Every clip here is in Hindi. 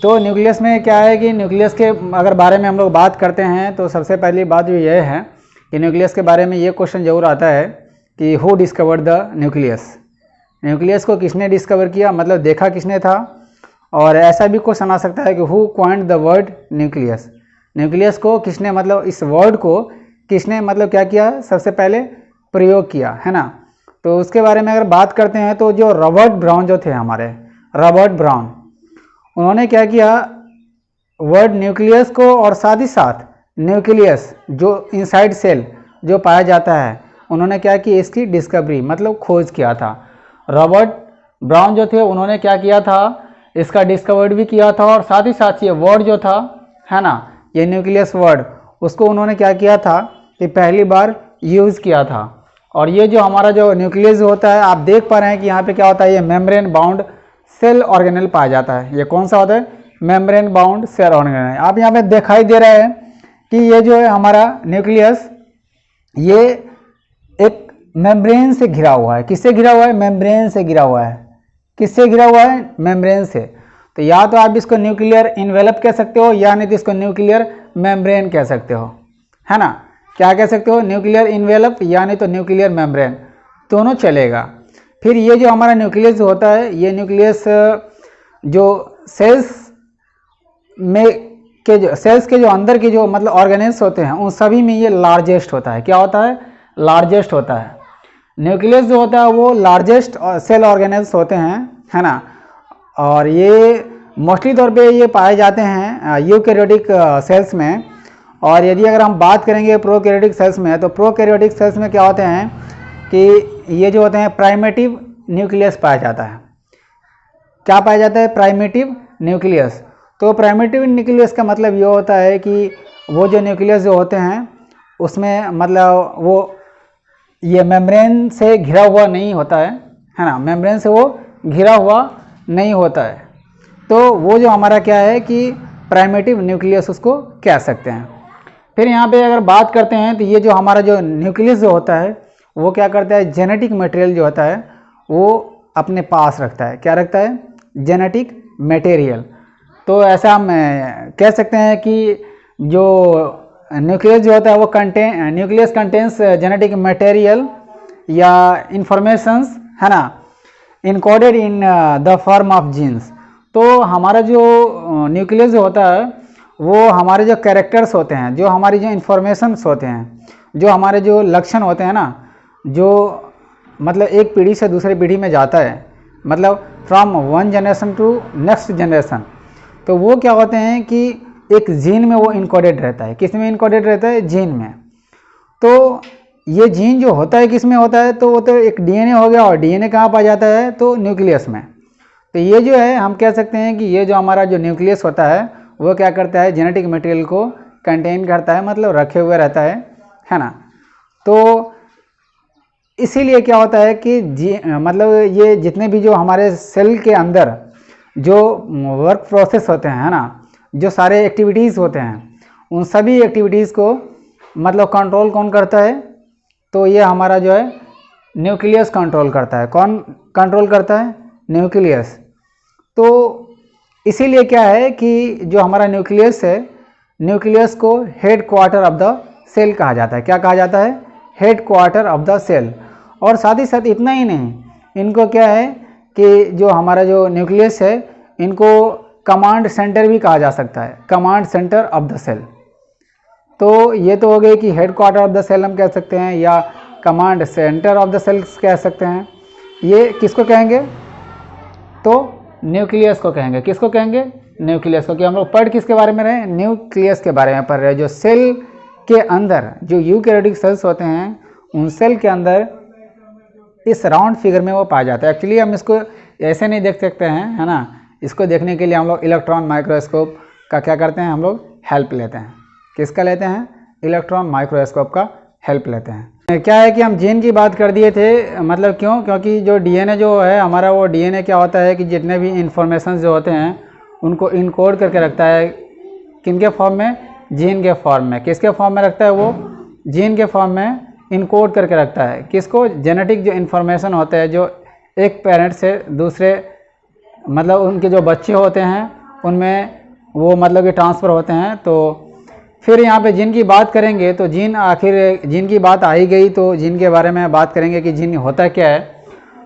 तो न्यूक्लियस में क्या है कि न्यूक्लियस के अगर बारे में हम लोग बात करते हैं तो सबसे पहली बात जो ये है कि न्यूक्लियस के बारे में ये क्वेश्चन जरूर आता है कि who discovered the nucleus, nucleus को किसने डिस्कवर किया, मतलब देखा किसने था। और ऐसा भी क्वेश्चन आ सकता है कि who coined the word nucleus, nucleus को किसने, मतलब इस वर्ड को किसने मतलब क्या किया, सबसे पहले प्रयोग किया, है ना। तो उसके बारे में अगर बात करते हैं तो जो रॉबर्ट ब्राउन जो थे हमारे, रॉबर्ट ब्राउन, उन्होंने क्या किया, वर्ड न्यूक्लियस को और साथ ही साथ न्यूक्लियस जो इनसाइड सेल जो पाया जाता है, उन्होंने क्या की, इसकी डिस्कवरी मतलब खोज किया था। रॉबर्ट ब्राउन जो थे उन्होंने क्या किया था, इसका डिस्कवर्ड भी किया था और साथ ही साथ ये वर्ड जो था, है ना, ये न्यूक्लियस वर्ड, उसको उन्होंने क्या किया था कि पहली बार यूज़ किया था। और ये जो हमारा जो न्यूक्लियस होता है, आप देख पा रहे हैं कि यहाँ पे क्या होता है, ये मेम्ब्रेन बाउंड सेल ऑर्गेनेल पाया जाता है। ये कौन सा होता है, मेम्ब्रेन बाउंड सेल ऑर्गेनेल। आप यहाँ पे दिखाई दे रहा है कि ये जो है हमारा न्यूक्लियस, ये एक मेम्ब्रेन से घिरा हुआ है। किससे घिरा हुआ है, मेम्ब्रेन से घिरा हुआ है। किससे घिरा हुआ है, मेम्ब्रेन से। तो या तो आप इसको न्यूक्लियर इन्वेलप कह सकते हो या नहीं तो इसको न्यूक्लियर मेम्ब्रेन कह सकते हो, है ना। क्या कह सकते हो, न्यूक्लियर इन्वेलप या नहीं तो न्यूक्लियर मेम्ब्रेन, दोनों चलेगा। फिर ये जो हमारा न्यूक्लियस होता है, ये न्यूक्लियस जो सेल्स में के जो सेल्स के जो अंदर के जो मतलब ऑर्गेनेल्स होते हैं, उन सभी में ये लार्जेस्ट होता है। क्या होता है, लार्जेस्ट होता है। न्यूक्लियस जो होता है वो लार्जेस्ट सेल ऑर्गेनेल्स होते हैं, है ना। और ये मोस्टली तौर पे ये पाए जाते हैं यूकैरियोटिक सेल्स में। और यदि अगर हम बात करेंगे प्रोकैरियोटिक सेल्स में, तो प्रोकैरियोटिक सेल्स में क्या होते हैं कि ये जो होते हैं प्राइमेटिव न्यूक्लियस पाया जाता है। क्या पाया जाता है, प्राइमेटिव न्यूक्लियस। तो प्राइमेटिव न्यूक्लियस का मतलब ये होता है कि वो जो न्यूक्लियस जो होते हैं उसमें मतलब वो ये मेम्ब्रेन से घिरा हुआ नहीं होता है ना, मेम्ब्रेन से वो घिरा हुआ नहीं होता है। तो वो जो हमारा क्या है कि प्राइमेटिव न्यूक्लियस उसको कह सकते हैं। फिर यहाँ पे अगर बात करते हैं तो ये जो हमारा जो न्यूक्लियस जो होता है वो क्या करता है, जेनेटिक मटेरियल जो होता है वो अपने पास रखता है। क्या रखता है, जेनेटिक मटेरियल। तो ऐसा हम कह सकते हैं कि जो न्यूक्लियस जो होता है वो न्यूक्लियस कंटेन्स जेनेटिक मटेरियल या इंफॉर्मेशंस, है ना, encoded in the form of genes. तो हमारा जो न्यूक्लियस जो होता है वो हमारे जो कैरेक्टर्स होते हैं, जो हमारी जो इन्फॉर्मेशंस होते हैं, जो हमारे जो लक्षण होते हैं ना, जो मतलब एक पीढ़ी से दूसरी पीढ़ी में जाता है, मतलब from one generation to next generation. तो वो क्या होते हैं कि एक जीन में वो इनकोडेड रहता है। किस में इनकोडेड रहता है, जीन में। तो ये जीन जो होता है किस में होता है, तो वो तो एक डीएनए हो गया। और डीएनए कहाँ पाया जाता है, तो न्यूक्लियस में। तो ये जो है हम कह सकते हैं कि ये जो हमारा जो न्यूक्लियस होता है वो क्या करता है, जेनेटिक मटेरियल को कंटेन करता है, मतलब रखे हुए रहता है ना। तो इसीलिए क्या होता है कि मतलब ये जितने भी जो हमारे सेल के अंदर जो वर्क प्रोसेस होते हैं, है ना, जो सारे एक्टिविटीज़ होते हैं, उन सभी एक्टिविटीज़ को मतलब कंट्रोल कौन करता है, तो ये हमारा जो है न्यूक्लियस कंट्रोल करता है। कौन कंट्रोल करता है, न्यूक्लियस। तो इसीलिए क्या है कि जो हमारा न्यूक्लियस है, न्यूक्लियस को head quarter of the cell कहा जाता है। क्या कहा जाता है, head quarter of the cell. और साथ ही साथ इतना ही नहीं, इनको क्या है कि जो हमारा जो न्यूक्लियस है, इनको कमांड सेंटर भी कहा जा सकता है, command centre of the cell. तो ये तो हो गए कि head quarter of the cell हम कह सकते हैं या command centre of the cells कह सकते हैं। ये किसको कहेंगे, तो न्यूक्लियस को कहेंगे। किसको कहेंगे, न्यूक्लियस को। कि हम लोग पढ़ किसके बारे में रहे, न्यूक्लियस के बारे में पढ़ रहे हैं। जो सेल के अंदर जो यूकैरियोटिक सेल्स होते हैं, उन सेल के अंदर इस राउंड फिगर में वो पाया जाता है। एक्चुअली हम इसको ऐसे नहीं देख सकते हैं, है ना। इसको देखने के लिए हम लोग इलेक्ट्रॉन माइक्रोस्कोप का क्या करते हैं, हम लोग हेल्प लेते हैं। किसका लेते हैं, इलेक्ट्रॉन माइक्रोस्कोप का हेल्प लेते हैं। क्या है कि हम जीन की बात कर दिए थे, मतलब क्यों, क्योंकि जो डीएनए जो है हमारा, वो डीएनए क्या होता है कि जितने भी इंफॉर्मेशन जो होते हैं उनको इनकोड करके रखता है। किनके फॉर्म में, जीन के फॉर्म में। किसके फॉर्म में रखता है, वो जीन के फॉर्म में इनकोड करके रखता है। किसको, जेनेटिक जो इन्फॉर्मेशन होते हैं, जो एक पेरेंट से दूसरे मतलब उनके जो बच्चे होते हैं उनमें वो मतलब कि ट्रांसफ़र होते हैं। तो फिर यहाँ पे जीन की बात करेंगे तो जीन, आखिर जीन की बात आ ही गई तो जीन के बारे में बात करेंगे कि जीन होता क्या है।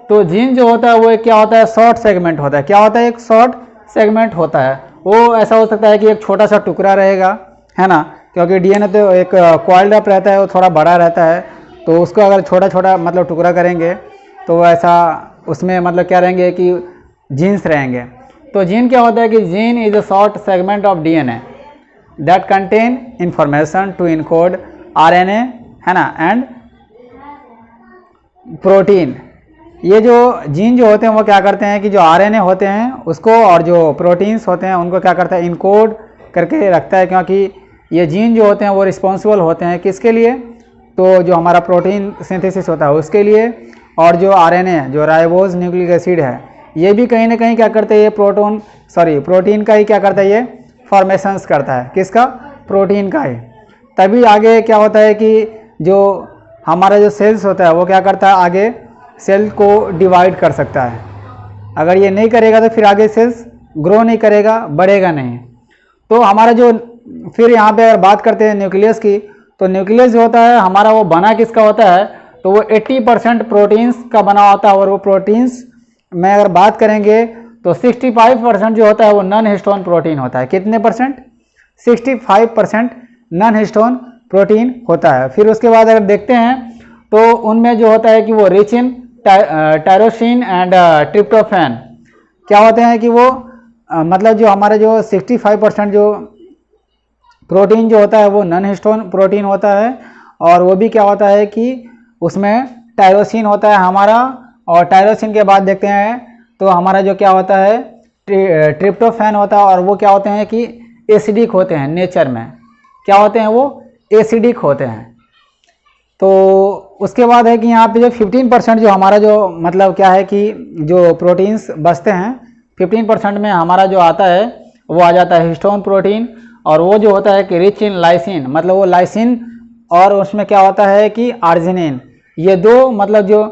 तो जीन जो होता है वो क्या होता है, शॉर्ट सेगमेंट होता है। क्या होता है, एक शॉर्ट सेगमेंट होता है। वो ऐसा हो सकता है कि एक छोटा सा टुकड़ा रहेगा, है ना, क्योंकि डीएनए तो एक कॉइल्ड अप रहता है, वो थोड़ा बड़ा रहता है। तो उसको अगर छोटा छोटा मतलब टुकड़ा करेंगे तो ऐसा उसमें मतलब क्या रहेंगे कि जीन्स रहेंगे। तो जीन क्या होता है कि gene is a short segment of DNA that contain information to encode RNA, है ना, एंड प्रोटीन। ये जो जीन जो होते हैं वो क्या करते हैं कि जो आरएनए होते हैं उसको और जो प्रोटीन्स होते हैं उनको क्या करता है, इनकोड करके रखता है। क्योंकि ये जीन जो होते हैं वो रिस्पॉन्सिबल होते हैं किसके लिए, तो जो हमारा प्रोटीन सिंथेसिस होता है उसके लिए, और जो आरएनए जो राइबोज न्यूक्लिक एसिड है ये भी कहीं ना कहीं क्या करते हैं, ये प्रोटीन का ही क्या करता है, ये फॉर्मेशंस करता है। किसका, प्रोटीन का ही। तभी आगे क्या होता है कि जो हमारा जो सेल्स होता है वो क्या करता है, आगे सेल को डिवाइड कर सकता है। अगर ये नहीं करेगा तो फिर आगे सेल्स ग्रो नहीं करेगा, बढ़ेगा नहीं। तो हमारा जो फिर यहाँ पे अगर बात करते हैं न्यूक्लियस की, तो न्यूक्लियस जो होता है हमारा वो बना किसका होता है, तो वो 80% प्रोटीन्स का बना होता है। और वो प्रोटीन्स में अगर बात करेंगे तो 65% जो होता है वो नॉन हिस्टोन प्रोटीन होता है। कितने परसेंट, 65% नॉन हिस्टोन प्रोटीन होता है। फिर उसके बाद अगर देखते हैं तो उनमें जो होता है कि वो rich in tyrosine and tryptophan क्या होते हैं कि वो मतलब जो हमारे जो 65% जो प्रोटीन जो होता है वो नॉन हिस्टोन प्रोटीन होता है। और वो भी क्या होता है कि उसमें टायरोसिन होता है हमारा। और टायरोसिन के बाद देखते हैं तो हमारा जो क्या होता है, ट्रिप्टोफैन होता है। और वो क्या होते हैं कि एसिडिक होते हैं, नेचर में क्या होते हैं, वो एसिडिक होते हैं। तो उसके बाद है कि यहाँ पे जो 15% जो हमारा जो मतलब क्या है कि जो प्रोटीन्स बचते हैं 15% में हमारा जो आता है वो आ जाता है हिस्टोन प्रोटीन। और वो जो होता है कि रिच इन लाइसिन, मतलब वो लाइसिन और उसमें क्या होता है कि आर्जिनिन, ये दो मतलब जो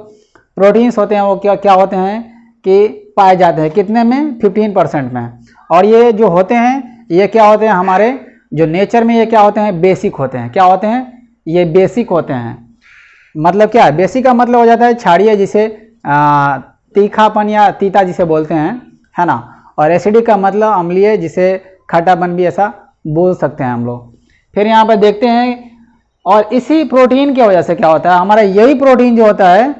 प्रोटीन्स होते हैं वो क्या क्या होते हैं कि पाए जाते हैं कितने में, 15% में। और ये जो होते हैं ये क्या होते हैं, हमारे जो नेचर में ये क्या होते हैं, बेसिक होते हैं। क्या होते हैं, ये बेसिक होते हैं। मतलब क्या है, बेसिक का मतलब हो जाता है क्षारीय, जिसे तीखापन या तीता जिसे बोलते हैं, है ना। और एसिडिक का मतलब अम्लीय, जिसे खट्टापन भी ऐसा बोल सकते हैं हम लोग। फिर यहाँ पर देखते हैं और इसी प्रोटीन की वजह से क्या होता है, हमारा यही प्रोटीन जो होता है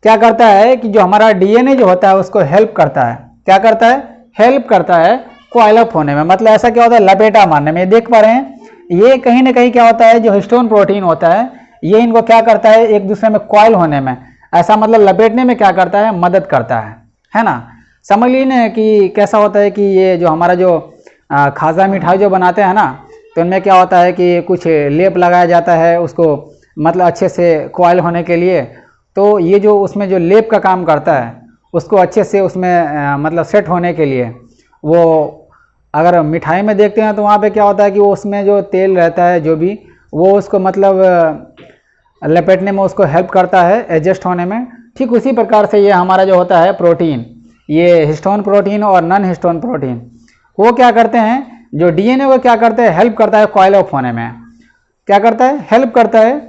क्या करता है कि जो हमारा डीएनए जो होता है उसको हेल्प करता है। क्या करता है, हेल्प करता है कॉइल अप होने में। मतलब ऐसा क्या होता है, लपेटा मारने में। देख पा रहे हैं ये कहीं ना कहीं क्या होता है, जो हिस्टोन प्रोटीन होता है ये इनको क्या करता है, एक दूसरे में कॉइल होने में, ऐसा मतलब लपेटने में क्या करता है, मदद करता है ना। समझ लीजिए कि कैसा होता है कि ये जो हमारा जो खाजा मिठाई जो बनाते हैं ना, तो उनमें क्या होता है कि कुछ लेप लगाया जाता है उसको मतलब अच्छे से कॉइल होने के लिए। तो ये जो उसमें जो लेप का काम करता है उसको अच्छे से उसमें मतलब सेट होने के लिए, वो अगर मिठाई में देखते हैं तो वहाँ पे क्या होता है कि वो उसमें जो तेल रहता है जो भी, वो उसको मतलब लपेटने में उसको हेल्प करता है एडजस्ट होने में। ठीक उसी प्रकार से ये हमारा जो होता है प्रोटीन, ये हिस्टोन प्रोटीन और नॉन हिस्टोन प्रोटीन, वो क्या करते हैं, जो डीएनए वो क्या करते हैं, हेल्प करता है कॉइल ऑफ होने में। क्या करता है, हेल्प करता है।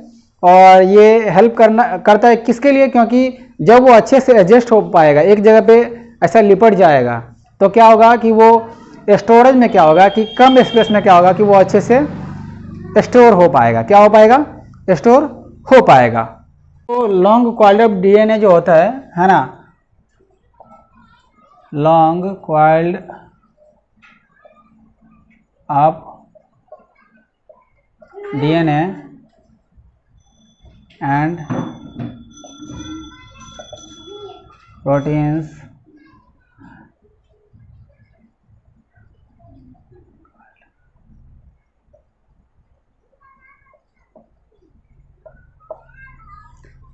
और ये हेल्प करता है किसके लिए, क्योंकि जब वो अच्छे से एडजस्ट हो पाएगा, एक जगह पे ऐसा लिपट जाएगा, तो क्या होगा कि वो स्टोरेज में क्या होगा कि कम स्पेस में क्या होगा कि वो अच्छे से स्टोर हो पाएगा। क्या हो पाएगा, स्टोर हो पाएगा। तो लॉन्ग कॉइल्ड अप डीएनए जो होता है ना, long coiled up DNA and proteins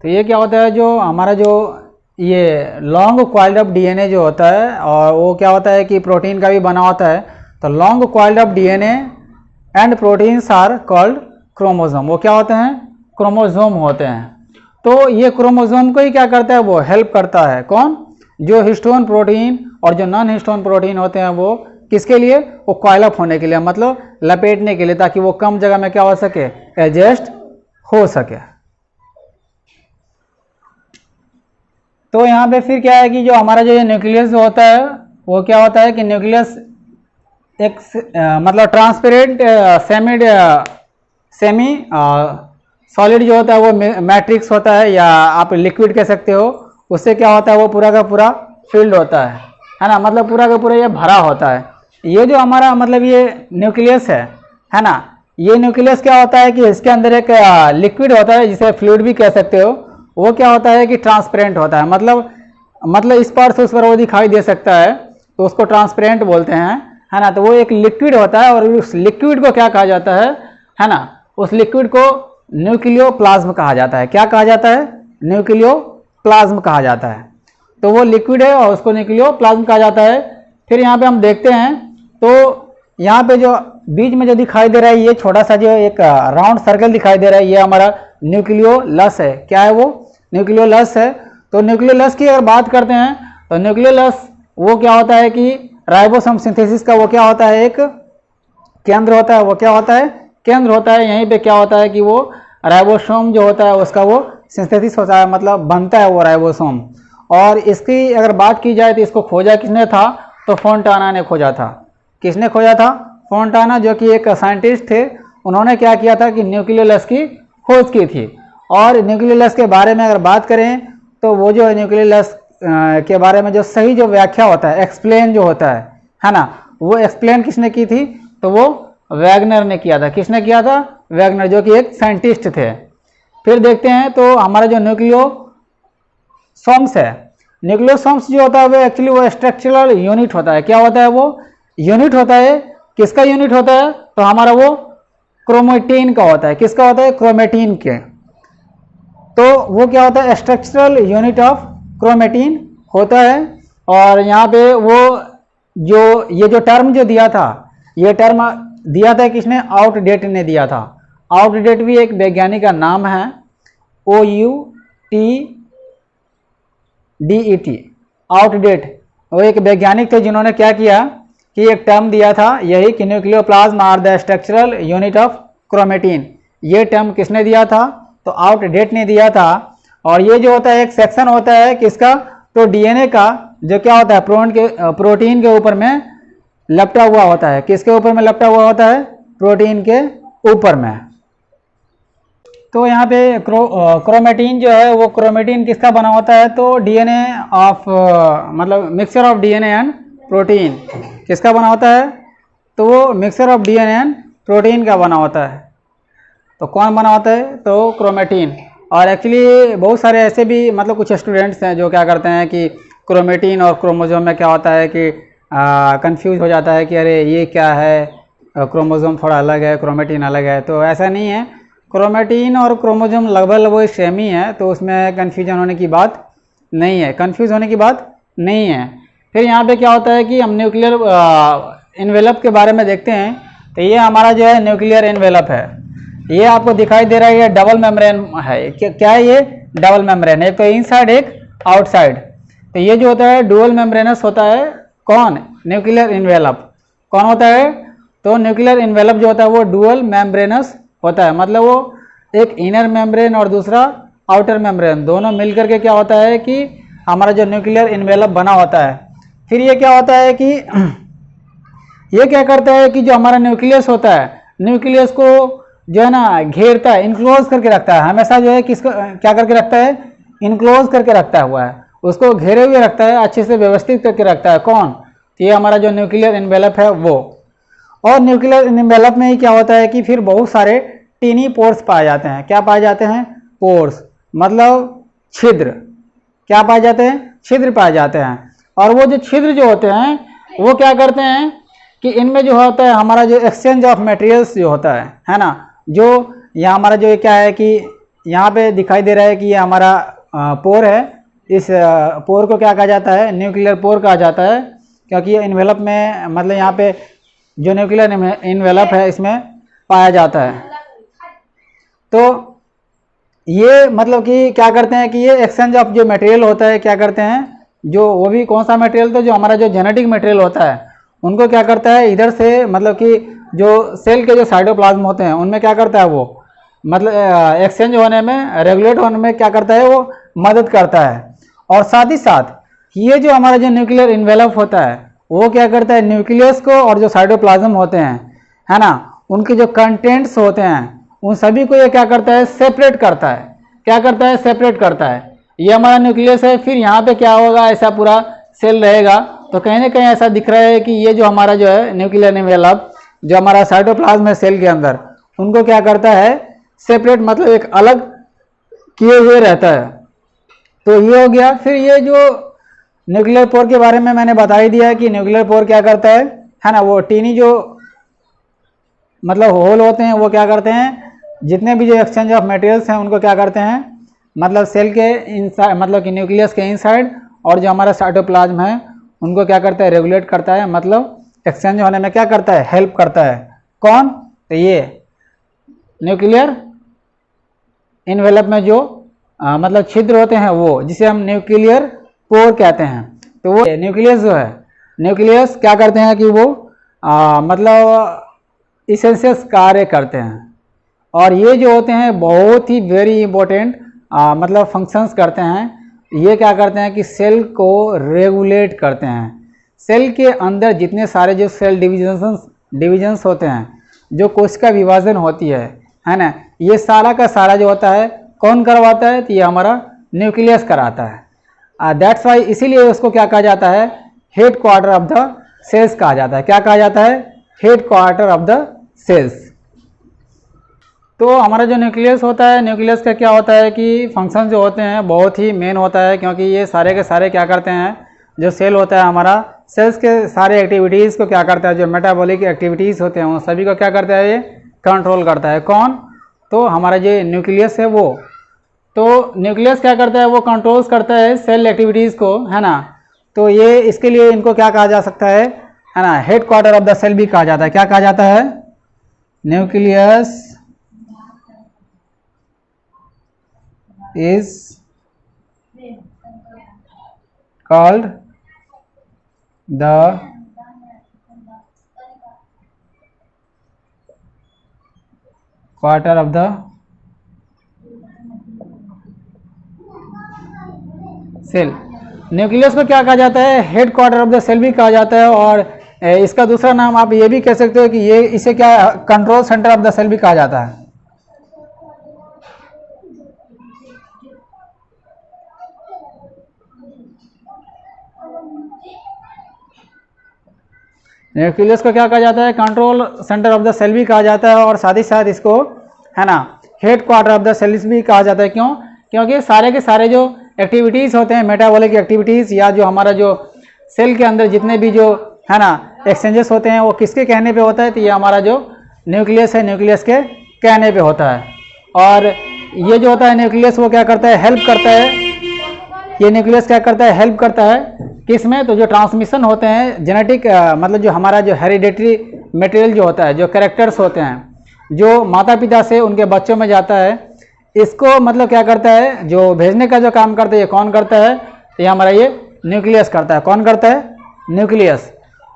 तो ये क्या होता है, जो हमारा जो ये लॉन्ग कॉइल्ड अप डीएनए जो होता है, और वो क्या होता है कि प्रोटीन का भी बना होता है। तो long coiled up DNA and proteins are called chromosome. वो क्या होते हैं, क्रोमोसोम होते हैं। तो ये क्रोमोसोम को ही क्या करता है, वो हेल्प करता है। कौन, जो हिस्टोन प्रोटीन और जो नॉन हिस्टोन प्रोटीन होते हैं वो किसके लिए? वो कॉइल अप होने के लिए, मतलब लपेटने के लिए, ताकि वो कम जगह में क्या हो सके, एडजस्ट हो सके। तो यहाँ पे फिर क्या है कि जो हमारा जो न्यूक्लियस होता है वो क्या होता है कि न्यूक्लियस एक मतलब ट्रांसपेरेंट सेमी सॉलिड जो होता है वो मैट्रिक्स होता है, या आप लिक्विड कह सकते हो। उससे क्या होता है, वो पूरा का पूरा फील्ड होता है ना, मतलब पूरा का पूरा ये भरा होता है। ये जो हमारा मतलब ये न्यूक्लियस है ना, ये न्यूक्लियस क्या होता है कि इसके अंदर एक लिक्विड होता है जिसे फ्लूइड भी कह सकते हो। वो क्या होता है कि ट्रांसपेरेंट होता है, मतलब इस पार से उस पर वो दिखाई दे सकता है, तो उसको ट्रांसपेरेंट बोलते हैं, है ना। तो वो एक लिक्विड होता है, और उस लिक्विड को क्या कहा जाता है ना, उस लिक्विड को न्यूक्लियोप्लाज्म कहा जाता है। क्या कहा जाता है? न्यूक्लियोप्लाज्म कहा जाता है। तो वो लिक्विड है और उसको न्यूक्लियोप्लाज्म कहा जाता है। फिर यहाँ पे हम देखते हैं, तो यहाँ पे जो बीच में जो दिखाई दे रहा है, ये छोटा सा जो एक राउंड सर्कल दिखाई दे रहा है, ये हमारा न्यूक्लियोलस है। क्या है वो? न्यूक्लियोलस है। तो न्यूक्लियोलस की अगर बात करते हैं, तो न्यूक्लियोलस वो क्या होता है कि राइबोसोम सिंथेसिस का वो क्या होता है, एक केंद्र होता है। वो क्या होता है? केंद्र होता है। यहीं पे क्या होता है कि वो राइबोसोम जो होता है उसका वो सिंथेसिस होता है, मतलब बनता है वो राइबोसोम। और इसकी अगर बात की जाए तो इसको खोजा किसने था? तो फोंटाना ने खोजा था। किसने खोजा था? फोंटाना, जो कि एक साइंटिस्ट थे। उन्होंने क्या किया था कि न्यूक्लियोलस की खोज की थी। और न्यूक्लियोलस के बारे में अगर बात करें, तो वो जो न्यूक्लियोलस के बारे में जो सही जो व्याख्या होता है, एक्सप्लेन जो होता है ना, वो एक्सप्लेन किसने की थी? तो वो वैगनर ने किया था। किसने किया था? वैगनर, जो कि एक साइंटिस्ट थे। फिर देखते हैं, तो हमारा जो न्यूक्लियोसोम्स है, न्यूक्लियोसोम्स जो होता है वो एक्चुअली वो स्ट्रक्चरल यूनिट होता है। क्या होता है? वो यूनिट होता है। किसका यूनिट होता है? तो हमारा वो क्रोमेटिन का होता है। किसका होता है? क्रोमेटिन के। तो वो क्या होता है? स्ट्रक्चरल यूनिट ऑफ क्रोमेटिन होता है। और यहाँ पे वो जो ये जो टर्म जो दिया था, ये टर्म दिया था किसने? आउटडेट ने दिया था। आउटडेट भी एक वैज्ञानिक का नाम है, OUTDET, आउटडेट। वो एक वैज्ञानिक थे जिन्होंने क्या किया कि एक टर्म दिया था यही कि nucleoplasm are the structural unit of chromatin. ये टर्म किसने दिया था? तो आउटडेट ने दिया था। और ये जो होता है एक सेक्शन होता है किसका? तो डीएनए का, जो क्या होता है प्रोटीन के ऊपर में लपटा हुआ होता है। किसके ऊपर में लपटा हुआ होता है? प्रोटीन के ऊपर में। तो यहाँ पे क्रोमेटिन जो है वो क्रोमेटिन किसका बना होता है? तो डीएनए ऑफ मतलब mixture of DNA and protein. किसका बना होता है? तो वो mixture of DNA and protein का बना होता है। तो कौन बना होता है? तो क्रोमेटिन। और एक्चुअली बहुत सारे ऐसे भी मतलब कुछ स्टूडेंट्स हैं जो क्या करते हैं कि क्रोमेटिन और क्रोमोसोम में क्या होता है कि कंफ्यूज हो जाता है कि अरे ये क्या है, क्रोमोसोम थोड़ा अलग है, क्रोमेटिन अलग है। तो ऐसा नहीं है, क्रोमेटिन और क्रोमोसोम लगभग वो सेम ही है। तो उसमें कन्फ्यूजन होने की बात नहीं है, कंफ्यूज होने की बात नहीं है। फिर यहाँ पे क्या होता है कि हम न्यूक्लियर इन्वेलप के बारे में देखते हैं। तो ये हमारा जो है न्यूक्लियर इन्वेलप है। ये आपको दिखाई दे रहा है, ये डबल मेम्ब्रेन है। क्या है ये? डबल मेम्ब्रेन, एक तो इनसाइड एक आउटसाइड। तो ये जो होता है डुअल मेम्ब्रेनस होता है। कौन? Nuclear envelope. कौन होता है? तो न्यूक्लियर इन्वेलप जो होता है वो डुअल मेम्ब्रेनस होता है। मतलब वो एक इनर मेम्ब्रेन और दूसरा आउटर मेम्ब्रेन, दोनों मिलकर के क्या होता है कि हमारा जो न्यूक्लियर इन्वेलप बना होता है। फिर ये क्या होता है कि ये क्या करता है कि जो हमारा न्यूक्लियस होता है, न्यूक्लियस को जो है ना घेरता है, इनक्लोज करके रखता है। हमेशा जो है किसको क्या करके रखता है? इनक्लोज करके रखता हुआ है, उसको घेरे हुए रखता है, अच्छे से व्यवस्थित करके रखता है। कौन? ये हमारा जो न्यूक्लियर इन्वेलप है वो। और न्यूक्लियर इन्वेलप में ही क्या होता है कि फिर बहुत सारे टीनी पोर्स पाए जाते हैं। क्या पाए जाते हैं? पोर्स, मतलब छिद्र। क्या पाए जाते हैं? छिद्र पाए जाते हैं। और वो जो छिद्र जो होते हैं वो क्या करते हैं कि इनमें जो होता है हमारा जो एक्सचेंज ऑफ मटेरियल्स जो होता है ना, जो यहाँ हमारा जो क्या है कि यहाँ पे दिखाई दे रहा है कि ये हमारा पोर है। इस पोर को क्या कहा जाता है? न्यूक्लियर पोर कहा जाता है, क्योंकि ये इन्वेलप में मतलब यहाँ पे जो न्यूक्लियर इन्वेलप है इसमें पाया जाता है। तो ये मतलब कि क्या करते हैं कि ये एक्सचेंज ऑफ जो मटेरियल होता है क्या करते हैं, जो वो भी कौन सा मटेरियल? तो जो हमारा जो जेनेटिक मटेरियल होता है उनको क्या करता है इधर से, मतलब कि जो सेल के जो साइटोप्लाज्म होते हैं उनमें क्या करता है वो, मतलब एक्सचेंज होने में, रेगुलेट होने में क्या करता है वो मदद करता है। और साथ ही साथ ये जो हमारा जो न्यूक्लियर इन्वेलप होता है वो क्या करता है न्यूक्लियस को और जो साइटोप्लाज्म होते हैं, है ना, उनके जो कंटेंट्स होते हैं उन सभी को ये क्या करता है सेपरेट करता है। क्या करता है सेपरेट करता है। ये हमारा न्यूक्लियस है, फिर यहाँ पे क्या होगा, ऐसा पूरा सेल रहेगा। तो कहीं ना कहीं ऐसा दिख रहा है कि ये जो हमारा जो है न्यूक्लियर इन्वेलप, जो हमारा साइटोप्लाज्म है सेल के अंदर, उनको क्या करता है सेपरेट, मतलब एक अलग किए हुए रहता है। तो ये हो गया। फिर ये जो न्यूक्लियर पोर के बारे में मैंने बता ही दिया कि न्यूक्लियर पोर क्या करता है ना, वो टीनी जो मतलब होल होते हैं वो क्या करते हैं, जितने भी जो एक्सचेंज ऑफ मटेरियल्स हैं उनको क्या करते हैं, मतलब सेल के इनसाइड, मतलब कि न्यूक्लियस के इनसाइड, और जो हमारा साइटोप्लाज्म है उनको क्या करता है रेगुलेट करता है, मतलब एक्सचेंज होने में क्या करता है हेल्प करता है। कौन, तो ये न्यूक्लियर इन्वेलप में जो मतलब छिद्र होते हैं वो, जिसे हम न्यूक्लियर पोर कहते हैं। तो वो न्यूक्लियस जो है, न्यूक्लियस क्या करते हैं कि वो मतलब इसेंशियस कार्य करते हैं। और ये जो होते हैं बहुत ही वेरी इंपॉर्टेंट मतलब फंक्शंस करते हैं। ये क्या करते हैं कि सेल को रेगुलेट करते हैं। सेल के अंदर जितने सारे जो सेल डिविजन्स होते हैं, जो कोशिका विभाजन होती है ना, ये सारा का सारा जो होता है कौन करवाता है, तो ये हमारा न्यूक्लियस कराता है। दैट्स वाई, इसीलिए उसको क्या कहा जाता है, head quarter of the cells कहा जाता है। क्या कहा जाता है, head quarter of the cells. तो हमारा जो न्यूक्लियस होता है, न्यूक्लियस का क्या होता है कि फंक्शन जो होते हैं बहुत ही मेन होता है, क्योंकि ये सारे के सारे क्या करते हैं, जो सेल होता है हमारा, सेल्स के सारे एक्टिविटीज़ को क्या करता है, जो मेटाबॉलिक एक्टिविटीज़ होते हैं उन सभी को क्या करता है, ये कंट्रोल करता है। कौन, तो हमारा जो न्यूक्लियस है वो। तो न्यूक्लियस क्या करता है, वो कंट्रोल्स करता है सेल एक्टिविटीज़ को, है ना। तो ये इसके लिए इनको क्या कहा जा सकता है ना, head quarter of the cell भी कहा जाता है। क्या कहा जाता है, nucleus is called the quarter of the cell. Nucleus को क्या कहा जाता है, head quarter of the cell भी कहा जाता है। और इसका दूसरा नाम आप ये भी कह सकते हो कि ये इसे क्या control centre of the cell भी कहा जाता है। न्यूक्लियस को क्या कहा जाता है, control centre of the cell भी कहा जाता है, और साथ ही साथ इसको, है ना, head quarter of the cells भी कहा जाता है। क्यों, क्योंकि सारे के सारे जो एक्टिविटीज़ होते हैं, मेटाबॉलिक एक्टिविटीज़, या जो हमारा जो सेल के अंदर जितने भी जो, है ना, एक्सचेंजेस होते हैं वो किसके कहने पे होता है, तो ये हमारा जो न्यूक्लियस है, न्यूक्लियस के कहने पे होता है। और ये जो होता है न्यूक्लियस वो क्या करता है, हेल्प करता है। ये न्यूक्लियस क्या करता है, हेल्प करता है किसमें, तो जो ट्रांसमिशन होते हैं जेनेटिक, मतलब जो हमारा जो हेरिडेटरी मटेरियल जो होता है, जो कैरेक्टर्स होते हैं, जो माता पिता से उनके बच्चों में जाता है, इसको मतलब क्या करता है, जो भेजने का जो काम करता है ये कौन करता है, तो ये हमारा ये न्यूक्लियस करता है। कौन करता है, न्यूक्लियस।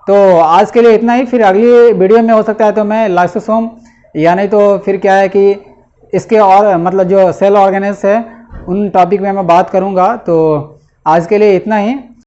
तो आज के लिए इतना ही, फिर अगली वीडियो में हो सकता है तो मैं लाइसोसोम, या नहीं तो फिर क्या है कि इसके और मतलब जो सेल ऑर्गेनेल्स है उन टॉपिक में मैं बात करूँगा। तो आज के लिए इतना ही।